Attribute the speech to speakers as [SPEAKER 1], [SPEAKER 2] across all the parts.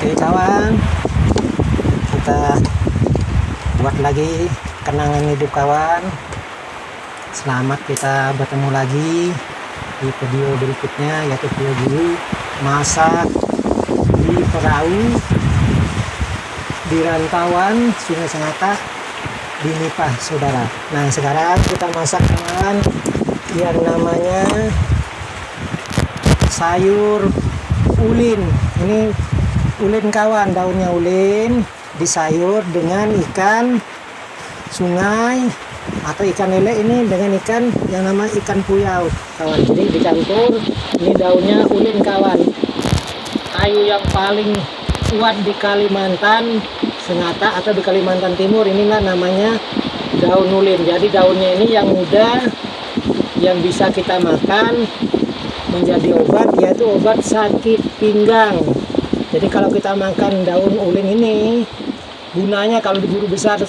[SPEAKER 1] Oke kawan, kita buat lagi kenangan hidup kawan. Selamat kita bertemu lagi di video berikutnya, yaitu video masak di perahu di rantauan Sungai Sengatah di Nipah saudara. Nah sekarang kita masak kawan yang namanya sayur ulin. Ini ulin kawan, daunnya ulin disayur dengan ikan sungai atau ikan lele, ini dengan ikan yang nama ikan puyau kawan. Jadi dicampur, ini daunnya ulin kawan. Kayu yang paling kuat di Kalimantan Sengatah atau di Kalimantan Timur, inilah namanya daun ulin. Jadi daunnya ini yang muda, yang bisa kita makan menjadi obat, yaitu obat sakit pinggang. Jadi kalau kita makan daun ulin ini, gunanya kalau di guru besar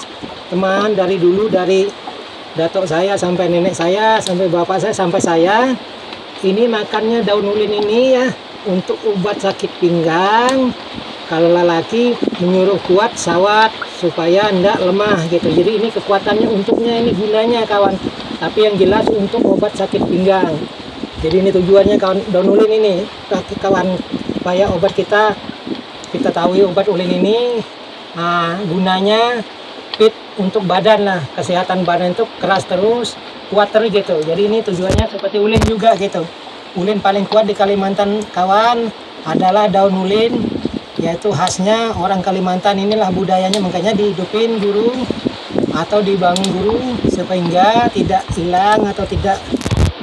[SPEAKER 1] teman, dari dulu, dari datuk saya sampai nenek saya, sampai bapak saya, sampai saya, ini makannya daun ulin ini ya untuk obat sakit pinggang. Kalau lelaki menyuruh kuat sawat supaya tidak lemah gitu. Jadi ini kekuatannya, untuknya ini gunanya kawan. Tapi yang jelas untuk obat sakit pinggang. Jadi ini tujuannya kawan, daun ulin ini kawan, supaya obat kita tahu obat ulin ini gunanya fit untuk badan lah, kesehatan badan itu keras terus, kuat terus gitu. Jadi ini tujuannya seperti ulin juga gitu. Ulin paling kuat di Kalimantan kawan adalah daun ulin, yaitu khasnya orang Kalimantan, inilah budayanya, makanya dihidupin guru atau dibangun guru sehingga tidak hilang atau tidak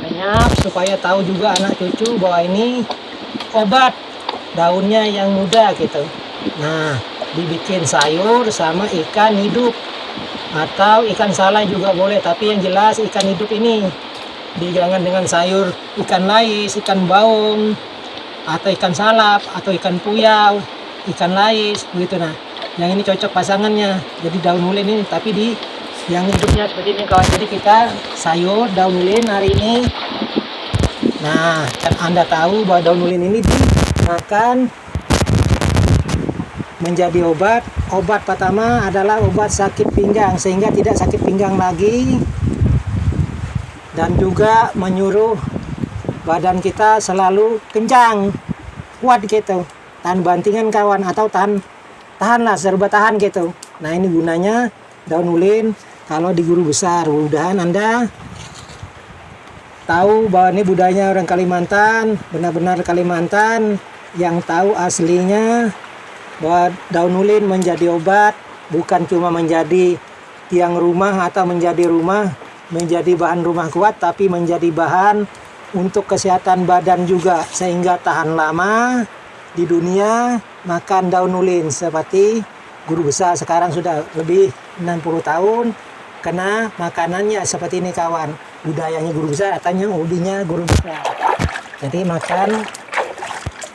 [SPEAKER 1] lenyap, supaya tahu juga anak cucu bahwa ini obat daunnya yang muda gitu. Nah dibikin sayur sama ikan hidup atau ikan salai juga boleh, tapi yang jelas ikan hidup ini digangan dengan sayur ikan lais, ikan baung, atau ikan salap, atau ikan puyau, ikan lais begitu. Nah yang ini cocok pasangannya, jadi daun ulin ini tapi di yang hidupnya seperti ini kawan. Jadi kita sayur daun ulin hari ini. Nah kan Anda tahu bahwa daun ulin ini dimakan menjadi obat. Obat pertama adalah obat sakit pinggang, sehingga tidak sakit pinggang lagi, dan juga menyuruh badan kita selalu kencang, kuat gitu, tahan bantingan kawan, atau tahanlah, serba tahan gitu. Nah ini gunanya daun ulin kalau di guru besar. Mudah-mudahan Anda tahu bahwa ini budayanya orang Kalimantan, benar-benar Kalimantan yang tahu aslinya bahwa daun ulin menjadi obat, bukan cuma menjadi tiang rumah atau menjadi rumah, menjadi bahan rumah kuat, tapi menjadi bahan untuk kesehatan badan juga, sehingga tahan lama di dunia makan daun ulin. Seperti guru besar sekarang sudah lebih 60 tahun karena makanannya seperti ini kawan. Budayanya guru besar, katanya hobinya guru besar. Jadi makan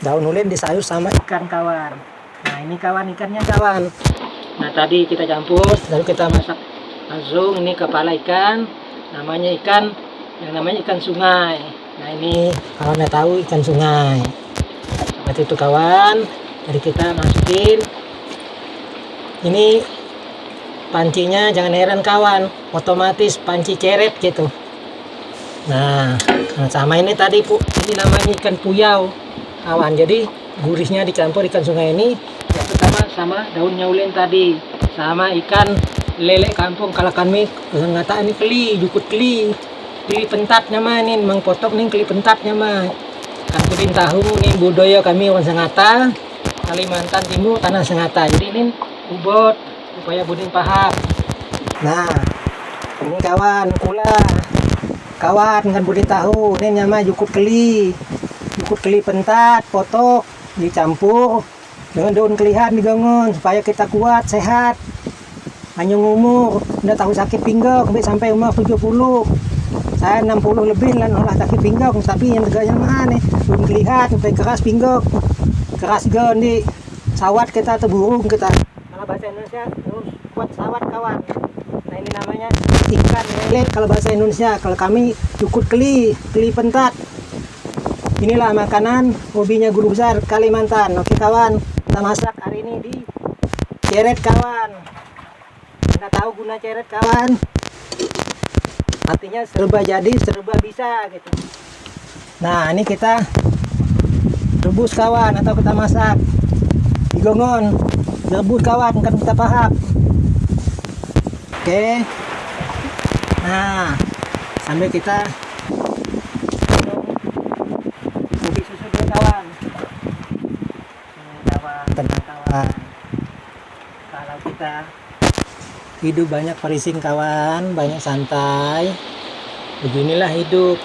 [SPEAKER 1] daun ulin disayur sama ikan kawan. Nah ini kawan ikannya kawan. Nah tadi kita campur, lalu kita masak langsung. Ini kepala ikan, namanya ikan yang namanya ikan sungai. Nah ini kalau Anda tahu ikan sungai seperti itu kawan. Jadi kita masukin. Ini pancinya jangan heran kawan, otomatis panci ceret gitu. Nah sama ini tadi ini namanya ikan puyau kawan. Jadi gurihnya dicampur ikan sungai ini yang pertama sama daunnya ulin tadi, sama ikan lele kampung. Kalau kami Sengatah ini keli, jukut keli pentatnya mah, ini memang potok nih keli pentatnya mah. Kan pudin tahu nih budaya kami orang Sengatah, Kalimantan Timur, tanah Sengatah. Jadi ini ubot supaya budin paham. Nah ini kawan kula kawan kan budin tahu, ini nama jukut keli pentat potok dicampur dengan daun kelihan digangun supaya kita kuat sehat, panjang umur, udah tahu sakit pinggang sampai umur 70. Saya 60 lebih lah nolak sakit pinggang, tapi yang tegaknya mana daun kelihan sampai keras pinggang, keras di sawat kita atau burung kita. Kalau bahasa Indonesia terus kuat sawat kawan. Nah ini namanya ikan lele kalau bahasa Indonesia. Kalau kami cukut keli pentat. Inilah makanan hobinya guru besar Kalimantan. Oke kawan. Kita masak hari ini di ceret kawan. Anda tahu guna ceret kawan? Artinya serba jadi, serba bisa gitu. Nah, ini kita rebus kawan atau kita masak. Digongon, rebus kawan, kan kita paham. Oke. Nah, sambil kita minum kopi susu dulu kawan. Kawan, tenang kawan. Kalau kita hidup banyak perising kawan, banyak santai, beginilah hidup.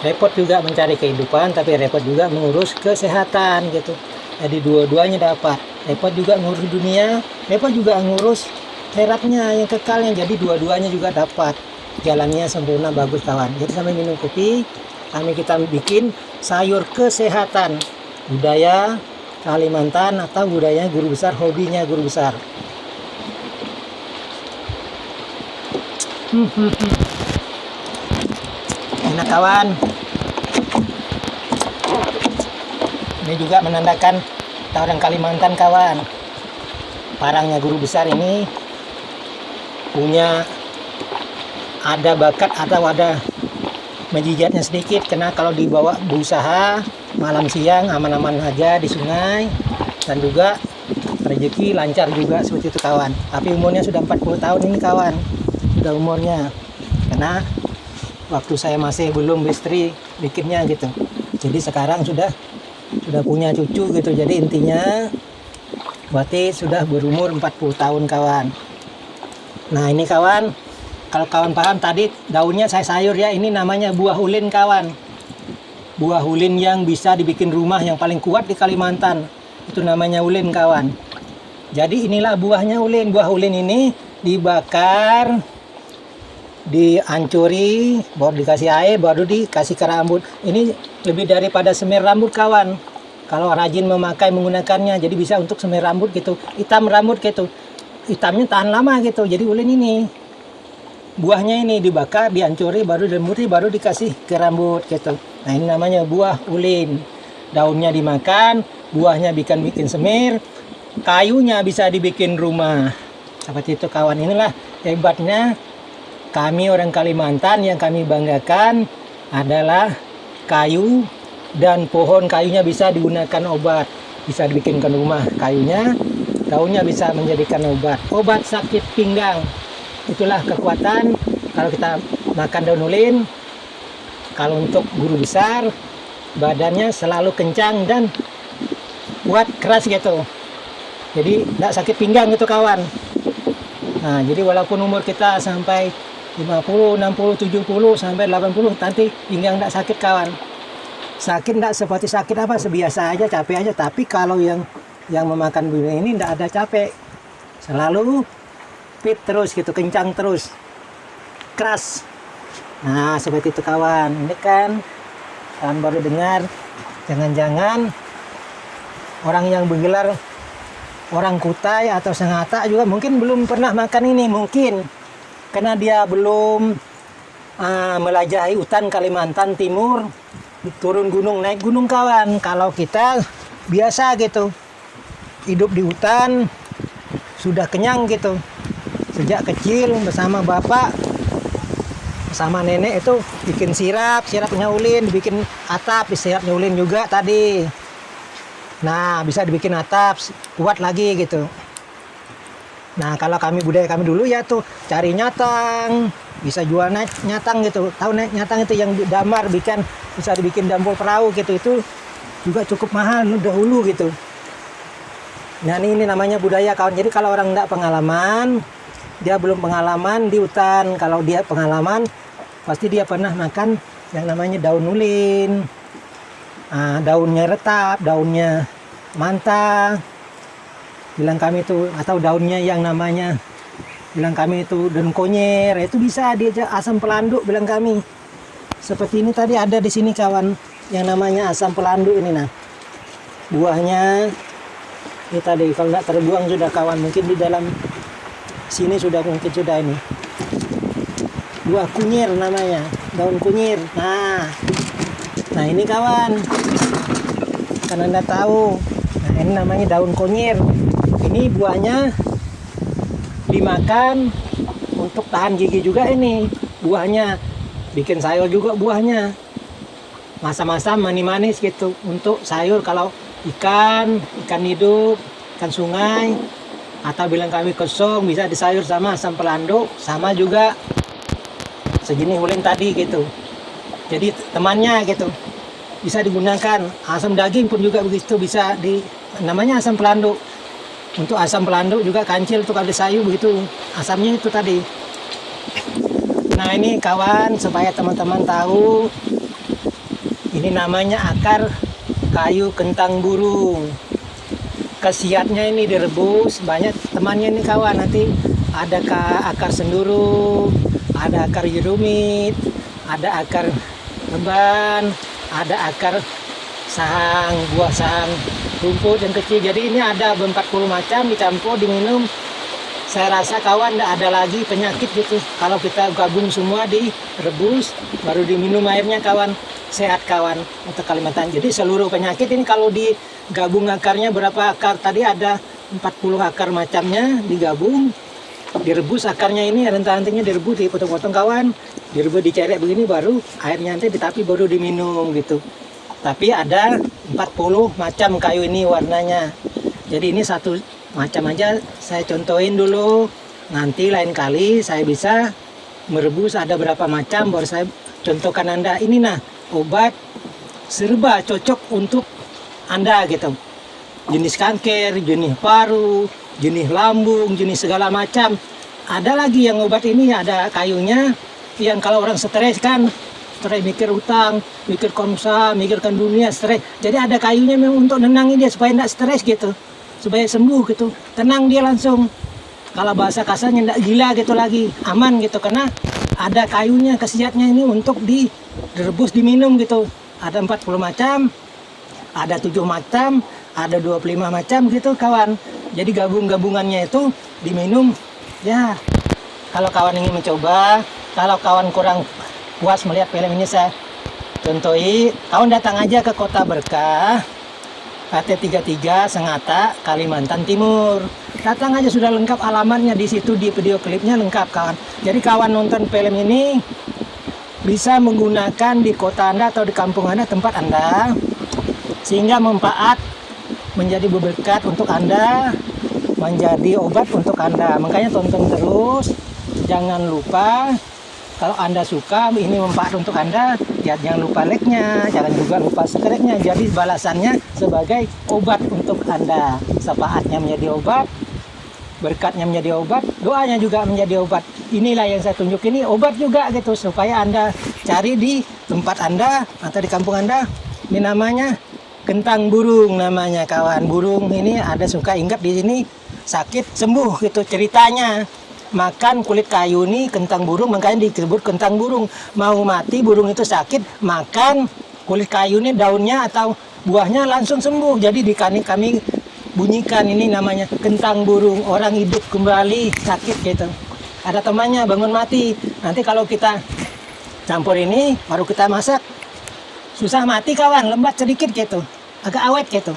[SPEAKER 1] Repot juga mencari kehidupan, tapi repot juga mengurus kesehatan gitu. Jadi dua-duanya dapat. Repot juga ngurus dunia, repot juga ngurus akhiratnya yang kekalnya. Jadi dua-duanya juga dapat. Jalannya sempurna bagus kawan. Jadi sambil minum kopi, kita bikin sayur kesehatan. Budaya Kalimantan atau budaya guru besar, hobinya guru besar. Enak kawan. Ini juga menandakan kita orang Kalimantan kawan. Parangnya guru besar ini punya ada bakat atau ada menjijatnya sedikit, karena kalau dibawa berusaha malam siang aman-aman aja di sungai, dan juga rezeki lancar juga seperti itu kawan. Tapi umurnya sudah 40 tahun ini kawan. Sudah umurnya, karena waktu saya masih belum istri bikinnya gitu. Jadi sekarang sudah punya cucu gitu. Jadi intinya berarti sudah berumur 40 tahun kawan. Nah ini kawan, kalau kawan paham tadi daunnya saya sayur ya, ini namanya buah ulin kawan. Buah ulin yang bisa dibikin rumah yang paling kuat di Kalimantan, itu namanya ulin kawan. Jadi inilah buahnya ulin. Buah ulin ini dibakar, dihancuri, baru dikasih air, baru dikasih ke rambut. Ini lebih daripada semir rambut kawan. Kalau rajin memakai menggunakannya, jadi bisa untuk semir rambut gitu, hitam rambut gitu, hitamnya tahan lama gitu. Jadi ulin ini, buahnya ini dibakar, dihancuri, baru dilembuti, baru dikasih ke rambut gitu. Nah ini namanya buah ulin. Daunnya dimakan, buahnya bikin semir, kayunya bisa dibikin rumah. Seperti itu kawan. Inilah hebatnya kami orang Kalimantan. Yang kami banggakan adalah kayu dan pohon kayunya bisa digunakan obat, bisa dibikinkan rumah kayunya, daunnya bisa menjadikan obat sakit pinggang. Itulah kekuatan kalau kita makan daun ulin. Kalau untuk guru besar, badannya selalu kencang dan kuat, keras gitu. Jadi tidak sakit pinggang gitu kawan. Nah jadi walaupun umur kita sampai 50, 60, 70, sampai 80, nanti pinggang tidak sakit kawan. Sakit tidak seperti sakit apa, sebiasa aja, capek aja. Tapi kalau yang memakan buah ini tidak ada capek, selalu fit terus gitu, kencang terus, keras. Nah seperti itu kawan. Ini kan kalian baru dengar, jangan-jangan orang yang bergelar orang Kutai atau Sangatta juga mungkin belum pernah makan ini, mungkin karena dia belum melajahi hutan Kalimantan Timur, turun gunung, naik gunung kawan. Kalau kita biasa gitu, hidup di hutan, sudah kenyang gitu. Sejak kecil bersama bapak, bersama nenek itu bikin sirapnya ulin, dibikin atap, sirapnya ulin juga tadi. Nah bisa dibikin atap, kuat lagi gitu. Nah kalau budaya kami dulu ya tuh cari nyatang, bisa jual nyatang gitu. Tahu nyatang itu yang damar, bisa dibikin dambol perahu gitu. Itu juga cukup mahal dahulu gitu. Nah ini namanya budaya kawan. Jadi kalau orang tidak pengalaman, dia belum pengalaman di hutan. Kalau dia pengalaman, pasti dia pernah makan yang namanya daun ulin. Daunnya retap, daunnya manta, bilang kami itu, atau daunnya yang namanya, bilang kami itu daun konyer. Itu bisa diajak asam pelanduk, bilang kami. Seperti ini tadi ada di sini kawan, yang namanya asam pelanduk ini. Nah buahnya ini tadi, kalau tidak terbuang sudah kawan, mungkin di dalam sini mungkin sudah ini buah kunyir namanya, daun kunyir. Nah ini kawan, kan Anda tahu. Nah Ini namanya daun konyir. Ini buahnya dimakan untuk tahan gigi juga, ini buahnya. Bikin sayur juga buahnya. Masam-masam manis-manis gitu untuk sayur. Kalau ikan hidup, ikan sungai, atau bilang kami kosong bisa disayur sama asam pelando, sama juga sejenis ulen tadi gitu. Jadi temannya gitu. Bisa digunakan. Asam daging pun juga begitu, bisa namanya asam pelando. Untuk asam pelando juga kancil tuh kalau disayur begitu. Asamnya itu tadi. Nah ini kawan, supaya teman-teman tahu, ini namanya akar kayu kentang burung. Khasiatnya ini direbus, banyak temannya nih kawan. Nanti ada akar senduru, ada akar jerumit, ada akar leban, ada akar buah sahang rumput yang kecil. Jadi ini ada 40 macam dicampur diminum. Saya rasa kawan tidak ada lagi penyakit gitu. Kalau kita gabung semua direbus baru diminum airnya kawan. Sehat kawan untuk Kalimantan. Jadi seluruh penyakit ini kalau digabung akarnya, berapa akar tadi, ada 40 akar macamnya digabung, direbus akarnya ini, ranting-rantingnya direbus, dipotong-potong kawan, direbus, dicerek begini, baru airnya nanti ditapi baru diminum gitu. Tapi ada 40 macam kayu ini warnanya. Jadi ini satu macam aja saya contohin dulu. Nanti lain kali saya bisa merebus ada berapa macam baru saya contohkan Anda. Ini nah obat serba cocok untuk Anda gitu. Jenis kanker, jenis paru, jenis lambung, jenis segala macam. Ada lagi yang obat ini ada kayunya, yang kalau orang stres kan, stres mikir utang, mikir konsa, mikirkan dunia, stres. Jadi ada kayunya memang untuk nenangin dia supaya tidak stres gitu, supaya sembuh gitu, tenang dia langsung. Kalau bahasa kasarnya tidak gila gitu lagi, aman gitu, karena ada kayunya, khasiatnya ini untuk direbus diminum gitu. Ada 40 macam, ada 7 macam, ada 25 macam gitu kawan. Jadi gabungannya itu diminum. Ya, kalau kawan ingin mencoba, kalau kawan kurang puas melihat film ini saya contohi, kawan datang aja ke Kota Berkah, KT33 Sengata, Kalimantan Timur. Datang aja, sudah lengkap alamatnya di situ, di video klipnya lengkap kawan. Jadi kawan nonton film ini bisa menggunakan di kota Anda atau di kampung Anda, tempat Anda, sehingga manfaat menjadi berkat untuk Anda, menjadi obat untuk Anda. Makanya tonton terus, jangan lupa. Kalau Anda suka ini manfaat untuk Anda, ya jangan lupa like-nya, jangan juga lupa subscribe-nya. Jadi balasannya sebagai obat untuk Anda. Syafaatnya menjadi obat, berkatnya menjadi obat, doanya juga menjadi obat. Inilah yang saya tunjuk, ini obat juga gitu, supaya Anda cari di tempat Anda atau di kampung Anda. Ini namanya kentang burung namanya kawan. Burung ini ada suka ingat di sini sakit sembuh gitu ceritanya. Makan kulit kayu ini kentang burung, makanya disebut kentang burung. Mau mati burung itu sakit, makan kulit kayu ini, daunnya atau buahnya langsung sembuh. Jadi kami bunyikan ini namanya kentang burung, orang hidup kembali sakit gitu. Ada temannya bangun mati. Nanti kalau kita campur ini baru kita masak, susah mati kawan, lembat sedikit gitu, agak awet gitu.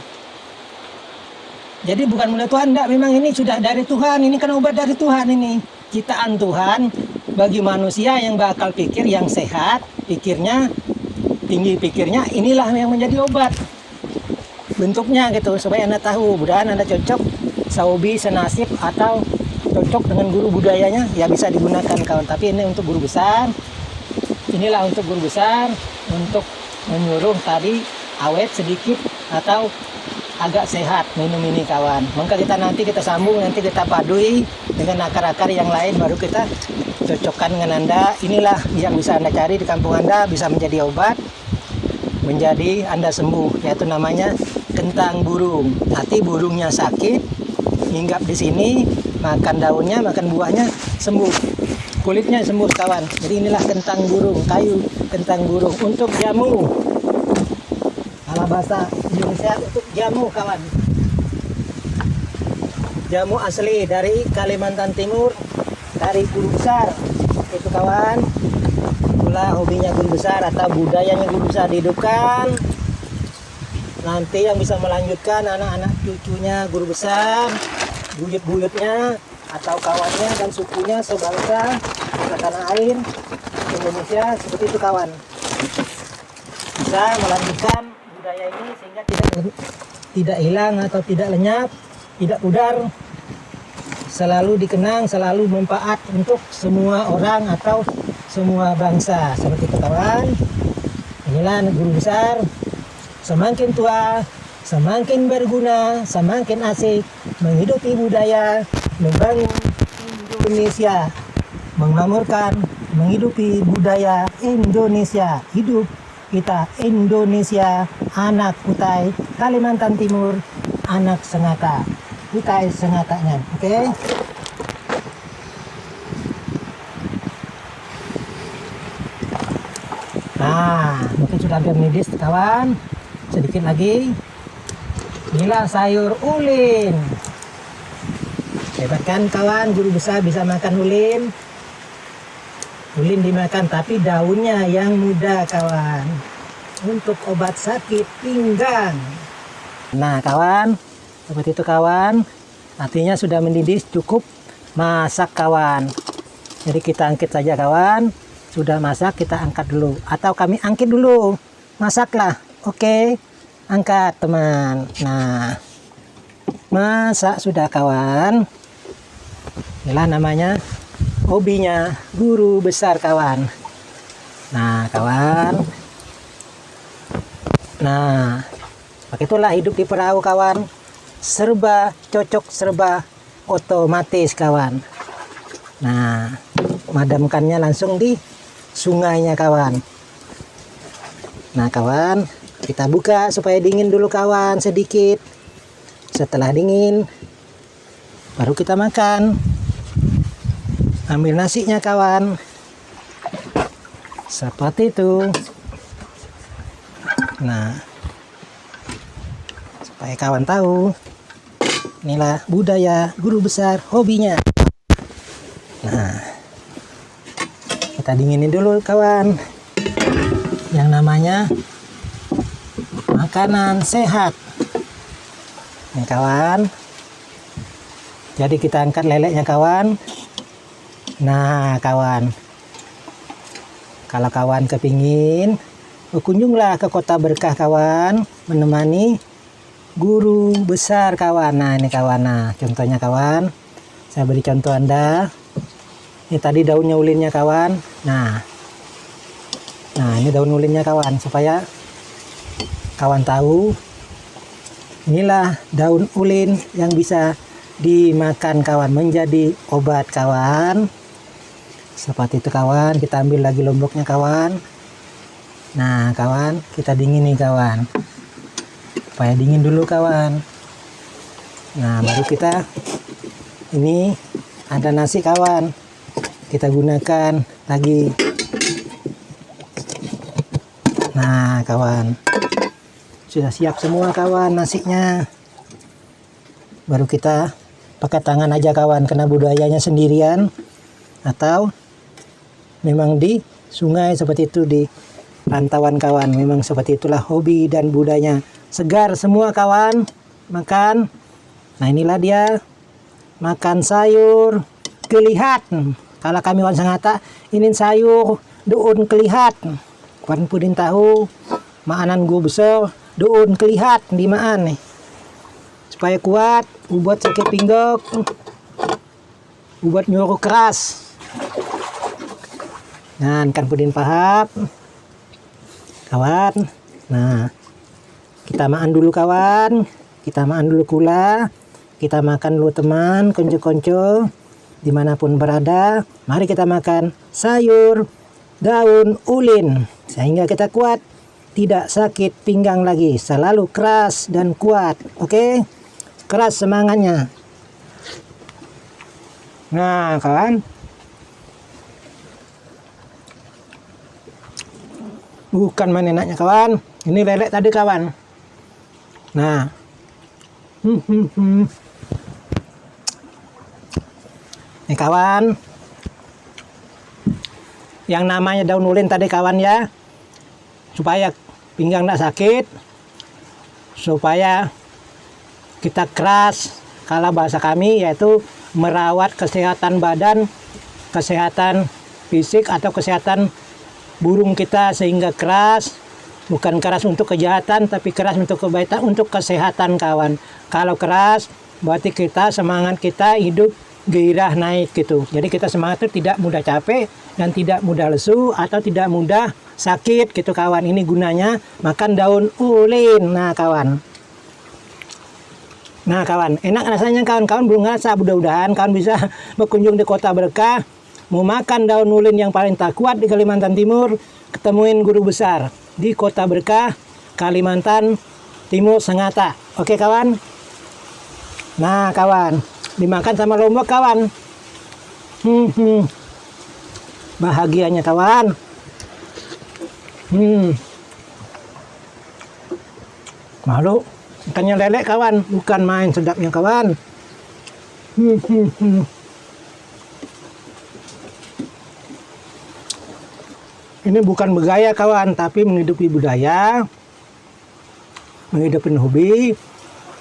[SPEAKER 1] Jadi bukan mulai Tuhan, enggak, memang ini sudah dari Tuhan, ini kan obat dari Tuhan ini. Ciptaan Tuhan bagi manusia yang bakal pikir, yang sehat, pikirnya, tinggi pikirnya, inilah yang menjadi obat. Bentuknya gitu, supaya Anda tahu, mudah-mudahan Anda cocok, sehobi, senasib, atau cocok dengan guru budayanya, ya bisa digunakan kawan. Tapi ini untuk guru besar, inilah untuk guru besar, untuk menyuruh tadi awet sedikit atau agak sehat minum ini kawan. Maka nanti kita sambung, nanti kita padui dengan akar-akar yang lain, baru kita cocokkan dengan Anda. Inilah yang bisa Anda cari di kampung Anda, bisa menjadi obat, menjadi Anda sembuh, yaitu namanya kentang burung. Nanti burungnya sakit, hinggap di sini, makan daunnya, makan buahnya, sembuh. Kulitnya sembuh kawan. Jadi inilah kentang burung, kayu kentang burung untuk jamu. Kalau bahasa Indonesia untuk jamu kawan. Jamu asli dari Kalimantan Timur, dari guru besar. Itu kawan. Itulah hobinya guru besar atau budayanya guru besar dihidupkan. nanti yang bisa melanjutkan anak-anak cucunya guru besar, buyut-buyutnya atau kawannya dan sukunya sebangsa di tanah air Indonesia, seperti itu kawan. Bisa melanjutkan budaya ini sehingga tidak hilang atau tidak lenyap, tidak pudar, selalu dikenang, selalu bermanfaat untuk semua orang atau semua bangsa, seperti itu kawan. Inilah guru besar, semakin tua semakin berguna, semakin asik menghidupi budaya, membangun Indonesia, memakmurkan, menghidupi budaya Indonesia. Hidup kita Indonesia, anak Kutai Kalimantan Timur, anak Sengata, Kutai Sengatanya. Oke. Nah, mungkin sudah hampir mendidih kawan. Sedikit lagi. Inilah sayur ulin. Hebat kan kawan, guru besar bisa makan ulin. Ulin dimakan tapi daunnya yang muda kawan. Untuk obat sakit pinggang. Nah kawan, seperti itu kawan. Artinya sudah mendidih, cukup masak kawan. Jadi kita angkit saja kawan. Sudah masak kita angkat dulu. Atau kami angkit dulu. Masaklah. Oke. Angkat teman. Nah. Masak sudah kawan. Inilah namanya hobinya guru besar kawan. Nah kawan. Nah. Begitulah hidup di perahu kawan. Serba cocok, serba otomatis kawan. Nah. Madamkannya langsung di sungainya kawan. Nah kawan, kita buka supaya dingin dulu kawan sedikit. Setelah dingin baru kita makan. Ambil nasinya kawan, seperti itu. Nah, supaya kawan tahu, inilah budaya guru besar, hobinya. Nah, kita dinginin dulu kawan, yang namanya makanan sehat. Nih kawan, jadi kita angkat leleknya kawan. Nah kawan, kalau kawan kepingin, berkunjunglah ke Kota Berkah kawan, menemani guru besar kawan. Nah ini kawan, nah contohnya kawan, saya beri contoh Anda. Ini tadi daunnya ulinnya kawan. Nah ini daun ulinnya kawan, supaya kawan tahu inilah daun ulin yang bisa dimakan kawan, menjadi obat kawan. Seperti itu kawan, kita ambil lagi lomboknya kawan. Nah kawan, kita dingin nih kawan, supaya dingin dulu kawan. Nah baru kita, ini ada nasi kawan, kita gunakan lagi. Nah kawan, sudah siap semua kawan nasinya. Baru kita pakai tangan aja kawan, karena budayanya sendirian. Atau memang di sungai seperti itu, di rantauan kawan. Memang seperti itulah hobi dan budayanya. Segar semua kawan, makan. Nah inilah dia, makan sayur kelihat. Kalau kami orang Sengata, ini sayur daun kelihat. Kawan pudin tahu, makanan gue besar, daun kelihat di maan nih. Supaya kuat, buat sakit pinggang, buat nyuruh keras. Nah, kan pudin paham, kawan. Nah, kita makan dulu kawan, kita makan dulu kula, kita makan dulu teman, konco-konco, dimanapun berada. Mari kita makan sayur daun ulin, sehingga kita kuat, tidak sakit pinggang lagi, selalu keras dan kuat. Oke, keras semangatnya. Nah kawan, bukan main enaknya kawan, ini lelek tadi kawan. Nah ini kawan, yang namanya daun ulin tadi kawan ya, supaya pinggang tidak sakit, supaya kita keras. Kalau bahasa kami yaitu merawat kesehatan badan, kesehatan fisik atau kesehatan burung kita sehingga keras. Bukan keras untuk kejahatan, tapi keras untuk kebaikan, untuk kesehatan kawan. Kalau keras, berarti kita semangat kita hidup gairah naik gitu. Jadi kita semangat itu tidak mudah capek dan tidak mudah lesu atau tidak mudah sakit gitu kawan. Ini gunanya makan daun ulin. Nah kawan. Nah kawan, enak rasanya kawan-kawan belum ngerasa. Mudah-mudahan kawan bisa berkunjung di Kota Berkah. Mau makan daun ulin yang paling tak kuat di Kalimantan Timur, ketemuin guru besar di Kota Berkah, Kalimantan Timur Sengata. Oke kawan. Nah kawan, dimakan sama lombok kawan. Bahagianya kawan. Malu, ikannya lele kawan, bukan main sedapnya kawan. Ini bukan bergaya kawan, tapi menghidupi budaya, menghidupi hobi.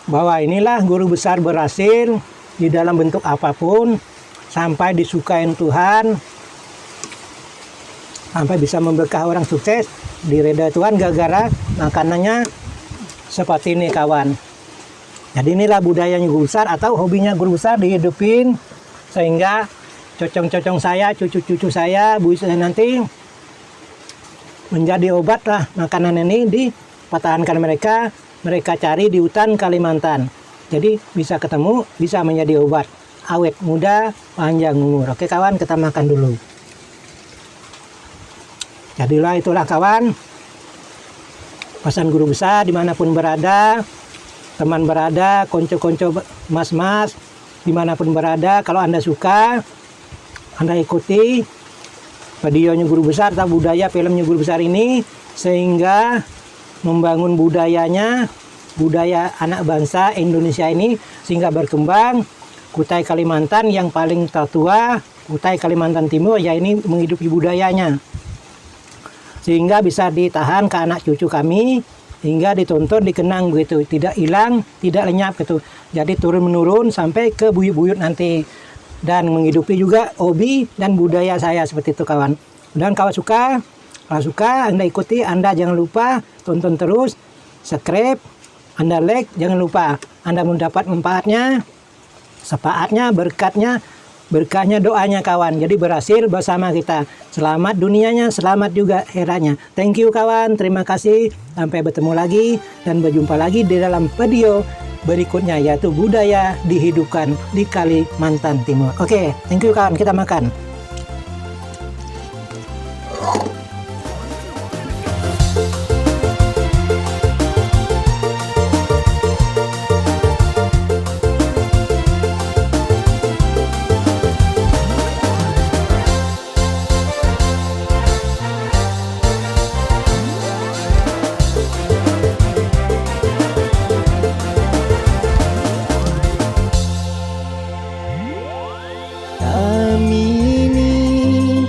[SPEAKER 1] Bahwa inilah guru besar berhasil di dalam bentuk apapun sampai disukain Tuhan, sampai bisa memberkah orang sukses di reda Tuhan gara-gara makanannya seperti ini kawan. Jadi inilah budayanya guru besar atau hobinya guru besar dihidupin sehingga cocong-cocong saya, cucu-cucu saya, bu saya nanti menjadi obat lah makanan ini dipertahankan mereka cari di hutan Kalimantan. Jadi bisa ketemu, bisa menjadi obat awet muda panjang umur. Oke kawan, kita makan dulu. Jadilah itulah kawan pesan guru besar dimanapun berada, teman berada, konco-konco mas-mas dimanapun berada. Kalau Anda suka, Anda ikuti videonya guru besar atau budaya filmnya guru besar ini sehingga membangun budayanya, budaya anak bangsa Indonesia ini sehingga berkembang. Kutai Kalimantan yang paling tertua, Kutai Kalimantan Timur, ya ini menghidupi budayanya sehingga bisa ditahan ke anak cucu kami hingga ditonton, dikenang begitu, tidak hilang, tidak lenyap gitu. Jadi turun menurun sampai ke buyut-buyut nanti. Dan menghidupi juga hobi dan budaya saya seperti itu kawan. Dan kalau suka Anda ikuti, Anda jangan lupa tonton terus, subscribe, Anda like, jangan lupa Anda mendapat manfaatnya, sepaatnya, berkahnya, doanya kawan. Jadi berhasil bersama kita. Selamat dunianya, selamat juga heranya. Thank you kawan, terima kasih. Sampai bertemu lagi dan berjumpa lagi di dalam video berikutnya yaitu budaya dihidupkan di Kalimantan Timur. Oke, thank you kawan, kita makan. Kami ini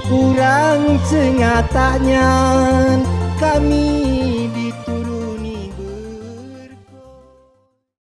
[SPEAKER 1] kurang sengatanya, kami